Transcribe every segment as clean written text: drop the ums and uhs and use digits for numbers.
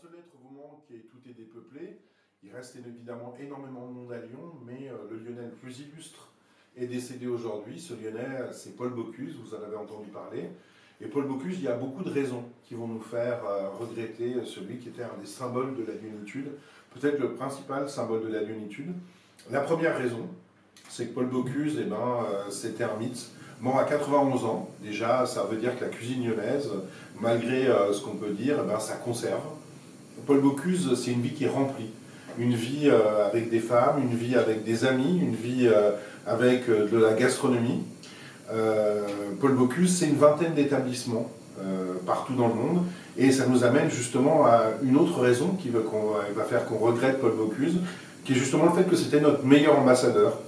seul être vous manque et tout est dépeuplé. Il reste évidemment énormément de monde à Lyon, mais le Lyonnais le plus illustre est décédé aujourd'hui. Ce Lyonnais, c'est Paul Bocuse, vous en avez entendu parler. Et Paul Bocuse, il y a beaucoup de raisons qui vont nous faire regretter celui qui était un des symboles de la lyonnitude, peut-être le principal symbole de la lyonnitude. La première raison, c'est que Paul Bocuse, c'était un mythe, mort à 91 ans. Déjà, ça veut dire que la cuisine lyonnaise, malgré ce qu'on peut dire, ça conserve. Paul Bocuse, c'est une vie qui est remplie. Une vie avec des femmes, une vie avec des amis, une vie avec de la gastronomie. Paul Bocuse, c'est une vingtaine d'établissements partout dans le monde. Et ça nous amène justement à une autre raison qui va faire qu'on regrette Paul Bocuse, qui est justement le fait que c'était notre meilleur ambassadeur.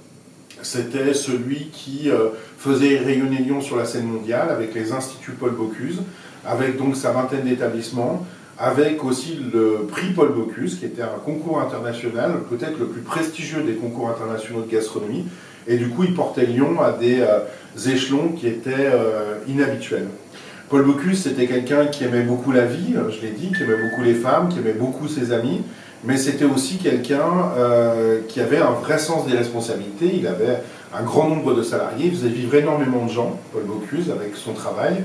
C'était celui qui faisait rayonner Lyon sur la scène mondiale avec les instituts Paul Bocuse, avec donc sa vingtaine d'établissements, avec aussi le prix Paul Bocuse, qui était un concours international, peut-être le plus prestigieux des concours internationaux de gastronomie. Et du coup, il portait Lyon à des échelons qui étaient inhabituels. Paul Bocuse, c'était quelqu'un qui aimait beaucoup la vie, je l'ai dit, qui aimait beaucoup les femmes, qui aimait beaucoup ses amis, mais c'était aussi quelqu'un qui avait un vrai sens des responsabilités. Il avait un grand nombre de salariés, il faisait vivre énormément de gens, Paul Bocuse, avec son travail.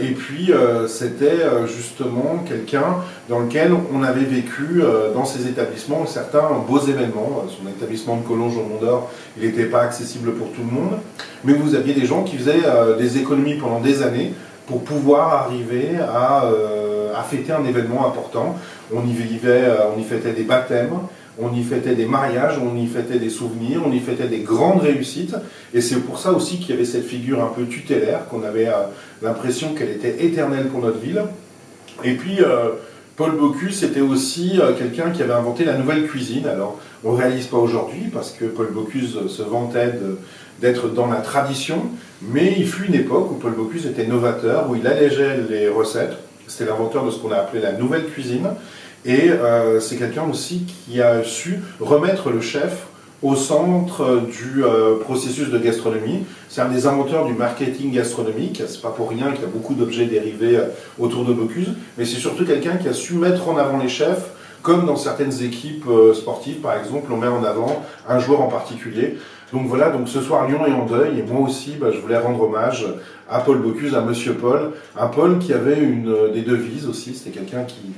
Et puis, c'était justement quelqu'un dans lequel on avait vécu dans ses établissements certains beaux événements. Son établissement de Collonges au Mont-d'Or, il n'était pas accessible pour tout le monde, mais vous aviez des gens qui faisaient des économies pendant des années pour pouvoir arriver à fêter un événement important. On y fêtait des baptêmes, on y fêtait des mariages, on y fêtait des souvenirs, on y fêtait des grandes réussites. Et c'est pour ça aussi qu'il y avait cette figure un peu tutélaire, qu'on avait l'impression qu'elle était éternelle pour notre ville. Et puis, Paul Bocuse, c'était aussi quelqu'un qui avait inventé la nouvelle cuisine. Alors, on ne réalise pas aujourd'hui, parce que Paul Bocuse se vantait d'être dans la tradition, mais il fut une époque où Paul Bocuse était novateur, où il allégeait les recettes. C'était l'inventeur de ce qu'on a appelé la nouvelle cuisine. Et c'est quelqu'un aussi qui a su remettre le chef au centre du processus de gastronomie. C'est un des inventeurs du marketing gastronomique. C'est pas pour rien qu'il y a beaucoup d'objets dérivés autour de Bocuse, mais c'est surtout quelqu'un qui a su mettre en avant les chefs, comme dans certaines équipes sportives, par exemple, on met en avant un joueur en particulier. Donc voilà, donc ce soir Lyon est en deuil, et moi aussi je voulais rendre hommage à Paul Bocuse, à Monsieur Paul. Un Paul qui avait une des devises aussi, c'était quelqu'un qui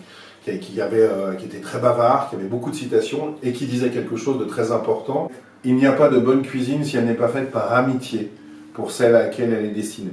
était très bavard, qui avait beaucoup de citations et qui disait quelque chose de très important. Il n'y a pas de bonne cuisine si elle n'est pas faite par amitié pour celle à laquelle elle est destinée.